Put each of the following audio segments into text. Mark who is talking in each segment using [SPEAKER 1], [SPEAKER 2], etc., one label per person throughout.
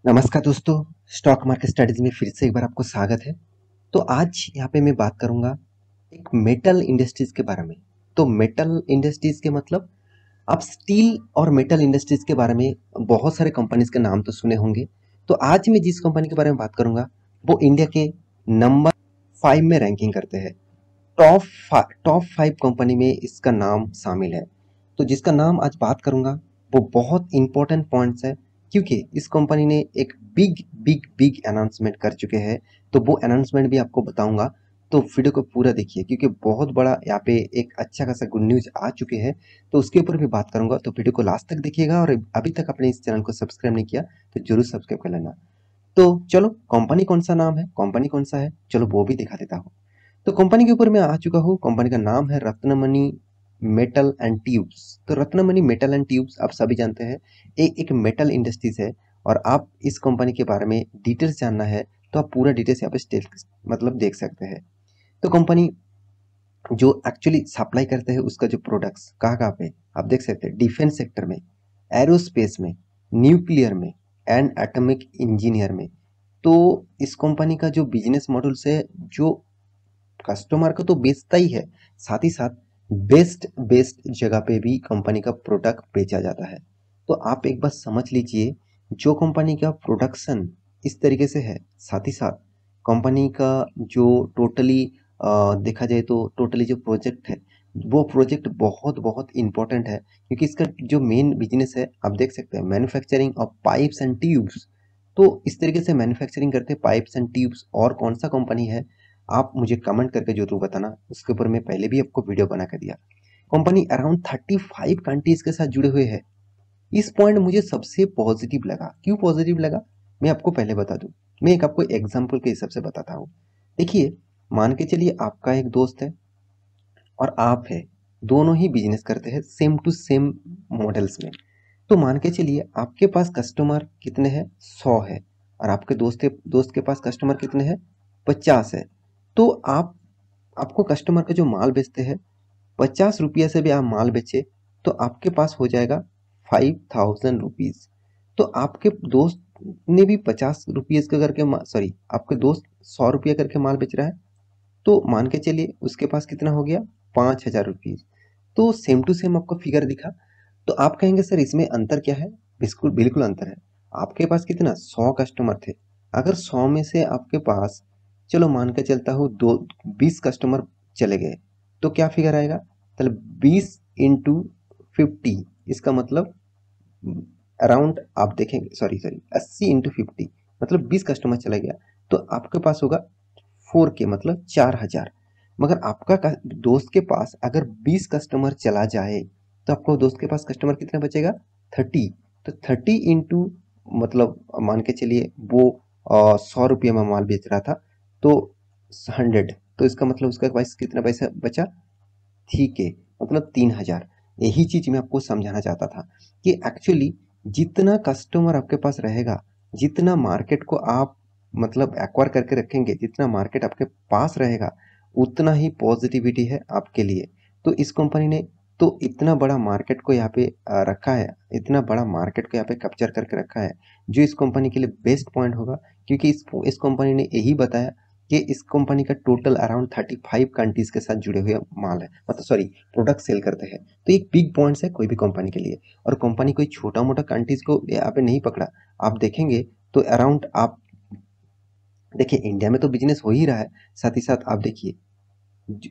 [SPEAKER 1] नमस्कार दोस्तों, stock market studies में फिर से एक बार आपको स्वागत है। तो आज यहाँ पे मैं बात करूँगा एक मेटल इंडस्ट्रीज के बारे में। तो मेटल इंडस्ट्रीज के मतलब आप स्टील और मेटल इंडस्ट्रीज के बारे में बहुत सारे कंपनीज के नाम तो सुने होंगे। तो आज मैं जिस कंपनी के बारे में बात करूँगा वो इंडिया के नंबर 5 में रैंकिंग करते हैं। टॉप 5 कंपनी में इसका नाम शामिल है। तो जिसका नाम आज बात करूँगा वो बहुत इंपॉर्टेंट पॉइंट्स है, क्योंकि इस कंपनी ने एक बिग बिग बिग अनाउंसमेंट कर चुके हैं। तो वो अनाउंसमेंट भी आपको बताऊंगा। तो वीडियो को पूरा देखिए, क्योंकि बहुत बड़ा यहाँ पे एक अच्छा खासा गुड न्यूज आ चुके हैं। तो उसके ऊपर भी बात करूंगा। तो वीडियो को लास्ट तक देखिएगा, और अभी तक आपने इस चैनल को सब्सक्राइब नहीं किया तो जरूर सब्सक्राइब कर लेना। तो चलो, कंपनी कौन सा नाम है, कंपनी कौन सा है, चलो वो भी दिखा देता हूँ। तो कंपनी के ऊपर मैं आ चुका हूँ। कंपनी का नाम है रत्नमणि मेटल एंड ट्यूब्स। तो रत्नमणि मेटल एंड ट्यूब्स आप सभी जानते हैं, एक मेटल इंडस्ट्रीज है। और आप इस कंपनी के बारे में डिटेल्स जानना है तो आप पूरा डिटेल्स यहाँ पे मतलब देख सकते हैं। तो कंपनी जो एक्चुअली सप्लाई करते हैं उसका जो प्रोडक्ट्स कहाँ कहाँ पे आप देख सकते हैं, डिफेंस सेक्टर में, एरोस्पेस में, न्यूक्लियर में एंड एटॉमिक इंजीनियर में। तो इस कंपनी का जो बिजनेस मॉडल है, जो कस्टमर को तो बेचता ही है, साथ ही साथ बेस्ट बेस्ट जगह पे भी कंपनी का प्रोडक्ट बेचा जाता है। तो आप एक बार समझ लीजिए, जो कंपनी का प्रोडक्शन इस तरीके से है, साथ ही साथ कंपनी का जो टोटली देखा जाए तो टोटली जो प्रोजेक्ट है, वो प्रोजेक्ट बहुत बहुत इंपॉर्टेंट है। क्योंकि इसका जो मेन बिजनेस है आप देख सकते हैं, manufacturing of pipes and tubes. तो इस तरीके से मैन्युफैक्चरिंग करते हैं पाइप्स एंड ट्यूब्स। और कौन सा कंपनी है आप मुझे कमेंट करके जरूर बताना, उसके ऊपर मैं पहले भी आपको वीडियो बना कर दिया। कंपनी अराउंड 35 कंट्रीज के साथ जुड़े हुए हैं। इस पॉइंट मुझे सबसे पॉजिटिव लगा। क्यों पॉजिटिव लगा, मैं आपको पहले बता दूं। मैं एक आपको एग्जांपल के हिसाब से बताता हूँ। देखिए, मान के चलिए आपका एक दोस्त है और आप है, दोनों ही बिजनेस करते हैं सेम टू सेम मॉडल्स में। तो मान के चलिए आपके पास कस्टमर कितने हैं, 100 है। और आपके दोस्त के पास कस्टमर कितने हैं, 50 है। तो आपको कस्टमर का जो माल बेचते हैं, 50 रुपया से भी आप माल बेचे तो आपके पास हो जाएगा 5000 रुपीज। तो आपके दोस्त ने भी 50 रुपये का करके सॉरी, आपके दोस्त 100 रुपया करके माल बेच रहा है। तो मान के चलिए उसके पास कितना हो गया, 5000 रुपीज। तो सेम टू सेम आपको फिगर दिखा। तो आप कहेंगे सर इसमें अंतर क्या है, बिल्कुल बिल्कुल अंतर है। आपके पास कितना, 100 कस्टमर थे। अगर 100 में से आपके पास, चलो मान के चलता हूँ, 20 कस्टमर चले गए, तो क्या फिगर आएगा, मतलब 20 × 50। इसका मतलब अराउंड आप देखेंगे, सॉरी सॉरी, 80 × 50, मतलब 20 कस्टमर चला गया तो आपके पास होगा 4K, मतलब 4000। मगर आपका दोस्त के पास अगर 20 कस्टमर चला जाए तो आपको दोस्त के पास कस्टमर कितना बचेगा, 30। तो 30 × मतलब मान के चलिए वो 100 रुपये में माल बेच रहा था, तो 100, तो इसका मतलब उसका पास कितना पैसा बचा, ठीक है, मतलब 3000। यही चीज मैं आपको समझाना चाहता था कि एक्चुअली जितना कस्टमर आपके पास रहेगा, जितना मार्केट को आप मतलब एक्वायर करके रखेंगे, जितना मार्केट आपके पास रहेगा, उतना ही पॉजिटिविटी है आपके लिए। तो इस कंपनी ने तो इतना बड़ा मार्केट को यहाँ पे रखा है, इतना बड़ा मार्केट को यहाँ पे कैप्चर करके रखा है, जो इस कंपनी के लिए बेस्ट पॉइंट होगा। क्योंकि इस कंपनी ने यही बताया कि इस कंपनी का टोटल अराउंड 35 कंट्रीज के साथ जुड़े हुए माल है, मतलब सॉरी, प्रोडक्ट सेल करते हैं। तो एक बिग पॉइंट्स है कोई भी कंपनी के लिए। और कंपनी कोई छोटा मोटा कंट्रीज को यहाँ पे नहीं पकड़ा। आप देखेंगे तो अराउंड आप देखिए, इंडिया में तो बिजनेस हो ही रहा है, साथ ही साथ आप देखिए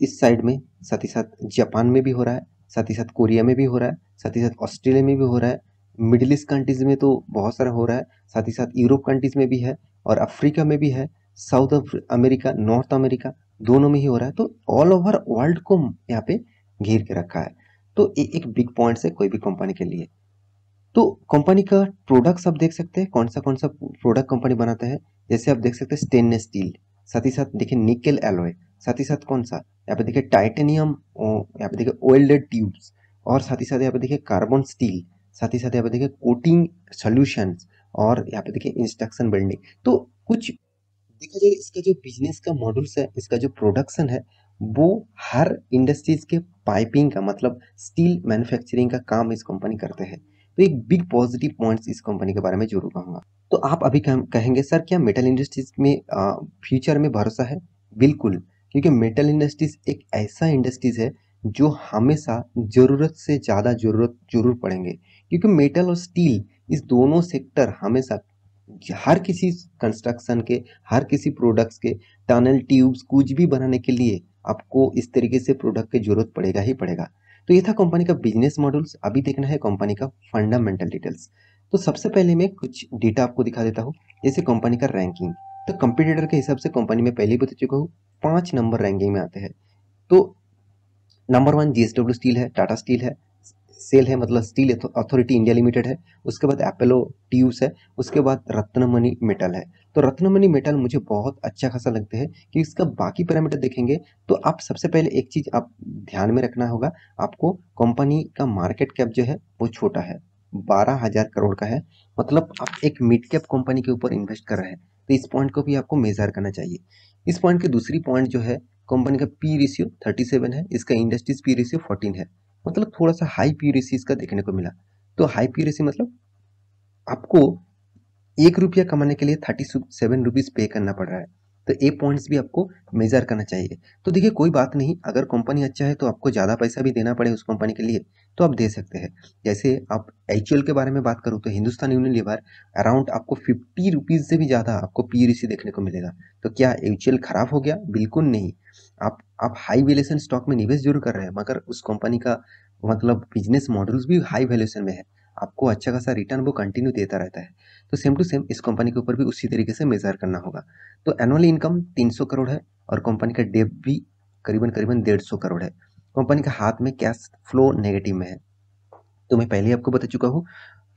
[SPEAKER 1] इस साइड में, साथ ही साथ जापान में भी हो रहा है, साथ ही साथ कोरिया में भी हो रहा है, साथ ही साथ ऑस्ट्रेलिया में भी हो रहा है, मिडिल ईस्ट कंट्रीज में तो बहुत सारा हो रहा है, साथ ही साथ यूरोप कंट्रीज में भी है, और अफ्रीका में भी है, साउथ अमेरिका, नॉर्थ अमेरिका, दोनों में ही हो रहा है। तो ऑल ओवर वर्ल्ड को यहाँ पे घेर के रखा है। तो ये एक बिग पॉइंट है कोई भी कंपनी के लिए। तो कंपनी का प्रोडक्ट्स आप देख सकते हैं, कौन सा प्रोडक्ट कंपनी बनाते हैं। जैसे आप देख सकते हैं स्टेनलेस स्टील, साथ ही साथ देखिए निकेल एलॉय, साथ ही साथ कौन सा, यहाँ पे देखिए टाइटेनियम, यहाँ पे देखिए वेल्डेड ट्यूब्स, और साथ ही साथ यहाँ पे देखिए कार्बन स्टील, साथ ही साथ यहाँ पे देखिए कोटिंग सॉल्यूशंस, और यहाँ पे देखिए इंस्ट्रक्शन बिल्डिंग। तो कुछ देखा जाए, इसका जो बिजनेस का मॉडल्स है, इसका जो प्रोडक्शन है, वो हर इंडस्ट्रीज के पाइपिंग का मतलब स्टील मैन्युफैक्चरिंग का काम इस कंपनी करते हैं। तो एक बिग पॉजिटिव पॉइंट्स इस कंपनी के बारे में जरूर कहूंगा। तो आप अभी कहेंगे सर क्या मेटल इंडस्ट्रीज में फ्यूचर में भरोसा है? बिल्कुल, क्योंकि मेटल इंडस्ट्रीज एक ऐसा इंडस्ट्रीज है जो हमेशा ज़रूरत से ज़्यादा ज़रूरत ज़रूर पड़ेंगे, क्योंकि मेटल और स्टील इस दोनों सेक्टर हमेशा हर किसी कंस्ट्रक्शन के, हर किसी प्रोडक्ट्स के, टनल ट्यूब्स कुछ भी बनाने के लिए आपको इस तरीके से प्रोडक्ट की जरूरत पड़ेगा ही पड़ेगा। तो ये था कंपनी का बिजनेस मॉडल्स। अभी देखना है कंपनी का फंडामेंटल डिटेल्स। तो सबसे पहले मैं कुछ डेटा आपको दिखा देता हूँ, जैसे कंपनी का रैंकिंग। तो कंपटीटर के हिसाब से कंपनी में पहले ही बता चुका हूँ 5 नंबर रैंकिंग में आते हैं। तो नंबर 1 जीएसडब्ल्यू स्टील है, टाटा स्टील है, सेल है मतलब स्टील अथॉरिटी इंडिया लिमिटेड है, उसके बाद अपोलो ट्यूब्स है, उसके बाद रत्नमणि मेटल है। तो रत्नमणि मेटल मुझे बहुत अच्छा खासा लगता है कि इसका बाकी पैरामीटर देखेंगे तो आप सबसे पहले एक चीज आप ध्यान में रखना होगा, आपको कंपनी का मार्केट कैप जो है वो छोटा है, 12,000 करोड़ का है। मतलब आप एक मिड कैप कंपनी के ऊपर इन्वेस्ट कर रहे हैं, तो इस पॉइंट को भी आपको मेजर करना चाहिए। इस पॉइंट की दूसरी पॉइंट जो है, कंपनी का पी रेशियो 37 है, इसका इंडस्ट्रीज पी रेशियो 14 है। मतलब थोड़ा सा हाई पी रेशियो इसका देखने को मिला। तो हाई पी रेशियो मतलब आपको 1 रुपया कमाने के लिए 37 रुपीज पे करना पड़ रहा है। तो ये पॉइंट्स भी आपको मेजर करना चाहिए। तो देखिए कोई बात नहीं, अगर कंपनी अच्छा है तो आपको ज़्यादा पैसा भी देना पड़े उस कंपनी के लिए तो आप दे सकते हैं। जैसे आप एचयूएल के बारे में बात करूँ तो हिंदुस्तान यूनिलीवर अराउंड आपको 50 रुपीज़ से भी ज़्यादा आपको पी रेशियो देखने को मिलेगा। तो क्या एचयूएल खराब हो गया? बिल्कुल नहीं। आप हाई वैल्यूएशन स्टॉक में निवेश जरूर कर रहे हैं, मगर उस कंपनी का मतलब बिजनेस मॉडल्स भी हाई वैल्यूएशन में है, आपको अच्छा खासा रिटर्न वो कंटिन्यू देता रहता है। तो सेम टू सेम इस कंपनी के ऊपर भी उसी तरीके से मेजर करना होगा। तो एनुअल इनकम 300 करोड़ है और कंपनी का डेब्ट भी करीबन करीबन 150 करोड़ है। कंपनी का हाथ में कैश फ्लो नेगेटिव में है। तो मैं पहले ही आपको बता चुका हूँ,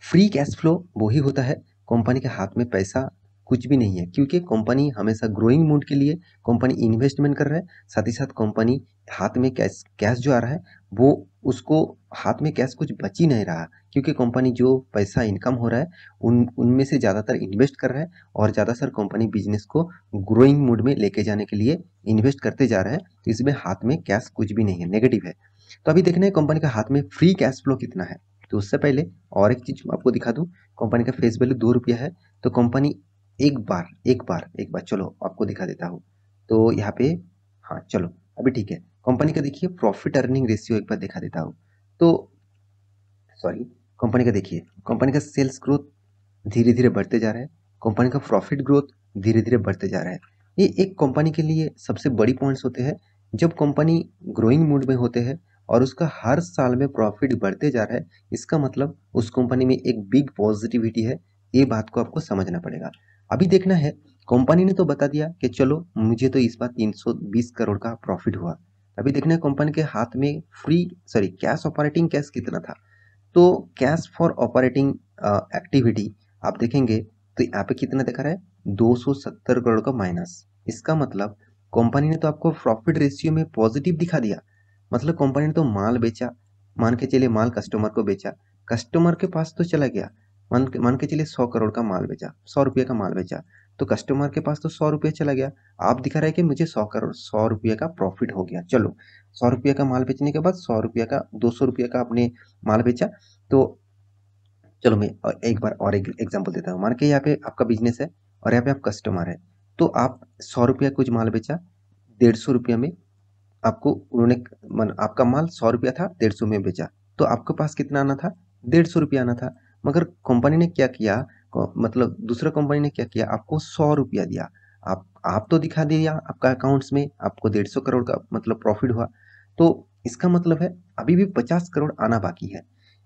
[SPEAKER 1] फ्री कैश फ्लो वही होता है, कंपनी के हाथ में पैसा कुछ भी नहीं है, क्योंकि कंपनी हमेशा ग्रोइंग मूड के लिए कंपनी इन्वेस्टमेंट कर रहा है। साथ ही साथ कंपनी हाथ में कैश कैश जो आ रहा है वो उसको हाथ में कैश कुछ बच ही नहीं रहा, क्योंकि कंपनी जो पैसा इनकम हो रहा है उनमें से ज़्यादातर इन्वेस्ट कर रहा है और ज़्यादातर कंपनी बिजनेस को ग्रोइंग मूड में लेके जाने के लिए इन्वेस्ट करते जा रहा है। तो इसमें हाथ में कैश कुछ भी नहीं है, नेगेटिव है। तो अभी देखना है कंपनी का हाथ में फ्री कैश फ्लो कितना है। तो उससे पहले और एक चीज आपको दिखा दूं, कंपनी का फेस वैल्यू 2 रुपया है। तो कंपनी एक बार चलो आपको दिखा देता हूँ। तो यहाँ पे हाँ चलो अभी ठीक है। कंपनी का देखिए प्रॉफिट अर्निंग रेशियो एक बार दिखा देता हूँ। तो सॉरी, कंपनी का देखिए, कंपनी का सेल्स ग्रोथ धीरे धीरे बढ़ते जा रहा है, कंपनी का प्रॉफिट ग्रोथ धीरे धीरे बढ़ते जा रहा है। ये एक कंपनी के लिए सबसे बड़ी पॉइंट्स होते हैं। जब कंपनी ग्रोइंग मूड में होते हैं और उसका हर साल में प्रॉफिट बढ़ते जा रहा है, इसका मतलब उस कंपनी में एक बिग पॉजिटिविटी है। ये बात को आपको समझना पड़ेगा। अभी देखना है, कंपनी ने तो बता दिया कि चलो मुझे तो इस बार 320 करोड़ का प्रॉफिट हुआ। अभी देखना है कंपनी के हाथ में कैश ऑपरेटिंग कैश कितना था। तो कैश फॉर ऑपरेटिंग एक्टिविटी आप देखेंगे तो यहाँ पे कितना दिखा रहा है, 270 करोड़ का माइनस। इसका मतलब कंपनी ने तो आपको प्रॉफिट रेशियो में पॉजिटिव दिखा दिया। मतलब कंपनी ने तो माल बेचा, मान के चलिए माल कस्टमर को बेचा, कस्टमर के पास तो चला गया। मान के चलिए 100 करोड़ का माल बेचा, 100 रुपये का माल बेचा, तो कस्टमर के पास तो 100 रुपये चला गया। आप दिखा रहा है कि मुझे 100 रुपये का प्रॉफिट हो गया। चलो 100 रुपये का माल बेचने के बाद 100 रुपये का 200 रुपये का आपने माल बेचा। तो चलो मैं एक बार और एक एग्जांपल देता हूँ। मान के यहाँ पे आपका बिजनेस है और यहाँ पे आप कस्टमर है। तो आप 100 रुपया कुछ माल बेचा, 150 रुपया में आपको उन्होंने आपका माल 100 रुपया था, 150 में बेचा। तो आपके पास कितना आना था, 150 रुपया आना था। मगर कंपनी ने क्या किया, मतलब दूसरा कंपनी ने क्या किया, आपको 100 रुपया दिया। आप तो दिखा दिया आपका अकाउंट्स में आपको 150 करोड़ का मतलब प्रॉफिट हुआ। तो इसका मतलब है अभी भी 50 करोड़ आना बाकी है।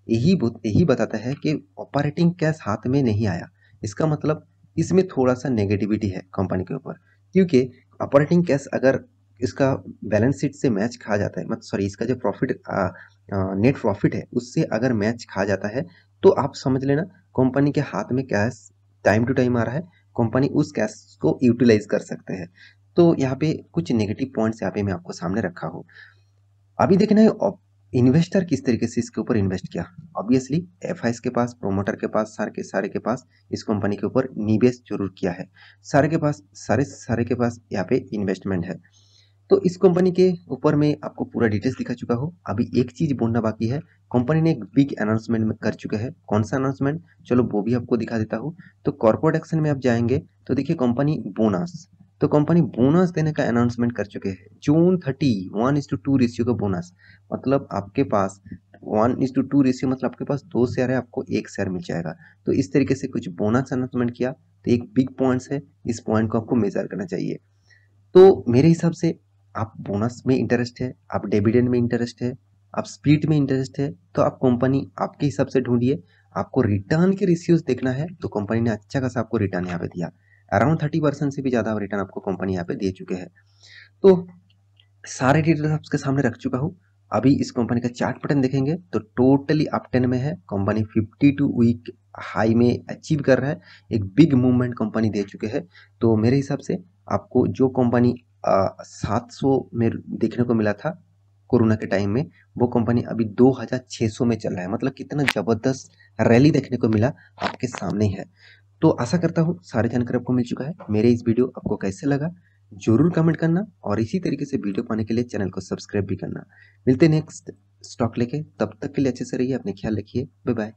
[SPEAKER 1] यही बताता है कि ऑपरेटिंग कैश हाथ में नहीं आया। इसका मतलब इसमें थोड़ा सा नेगेटिविटी है कंपनी के ऊपर, क्योंकि ऑपरेटिंग कैश अगर इसका बैलेंस शीट से मैच खा जाता है, मतलब सॉरी इसका जो प्रॉफिट नेट प्रॉफिट है उससे अगर मैच खा जाता है, तो आप समझ लेना कंपनी के हाथ में कैश टाइम टू टाइम आ रहा है, कंपनी उस कैश को यूटिलाइज कर सकते हैं। तो यहाँ पे कुछ नेगेटिव पॉइंट्स यहाँ पे मैं आपको सामने रखा हूँ। अभी देखना है इन्वेस्टर किस तरीके से इसके ऊपर इन्वेस्ट किया। ऑब्वियसली एफआईएस के पास, प्रोमोटर के पास, सारे के पास इस कंपनी के ऊपर निवेश जरूर किया है। सारे के पास यहाँ पे इन्वेस्टमेंट है। तो इस कंपनी के ऊपर मैं आपको पूरा डिटेल्स दिखा चुका हूँ। अभी एक चीज बोलना बाकी है। कंपनी ने एक बिग अनाउंसमेंट कर चुके हैं। कौन सा अनाउंसमेंट, चलो वो भी आपको दिखा देता हूँ। तो कॉर्पोरेट एक्शन में आप जाएंगे तो देखिए कंपनी बोनस, तो कंपनी बोनस देने का अनाउंसमेंट कर चुके हैं। जून 30 1:2 रेशियो का बोनस, मतलब आपके पास 1:2 रेशियो, मतलब आपके पास 2 शेयर है, आपको 1 शेयर मिल जाएगा। तो इस तरीके से कुछ बोनस अनाउंसमेंट किया, तो एक बिग पॉइंट्स है, इस पॉइंट को आपको मेजर करना चाहिए। तो मेरे हिसाब से आप बोनस में इंटरेस्ट है, आप डिविडेंड में इंटरेस्ट है, आप स्प्लिट में इंटरेस्ट है, तो आप कंपनी आपके हिसाब से ढूंढिए। आपको रिटर्न के रेशियोज देखना है तो कंपनी ने अच्छा खासा आपको रिटर्न यहाँ पे दिया। अराउंड 30% से भी ज्यादा रिटर्न आपको कंपनी यहाँ पे दे चुके हैं। तो सारे डिटेल्स आपके सामने रख चुका हूँ। अभी इस कंपनी का चार्ट पैटर्न देखेंगे तो टोटली अप 10 में है। कंपनी 52 वीक हाई में अचीव कर रहा है। एक बिग मूवमेंट कंपनी दे चुके हैं। तो मेरे हिसाब से आपको जो कंपनी 700 में देखने को मिला था कोरोना के टाइम में, वो कंपनी अभी 2600 में चल रहा है। मतलब कितना जबरदस्त रैली देखने को मिला आपके सामने ही है। तो आशा करता हूँ सारी जानकारी आपको मिल चुका है। मेरे इस वीडियो आपको कैसे लगा जरूर कमेंट करना, और इसी तरीके से वीडियो पाने के लिए चैनल को सब्सक्राइब भी करना। मिलते हैं नेक्स्ट स्टॉक लेके, तब तक के लिए अच्छे से रहिए, अपने ख्याल रखिए, बाय बाय।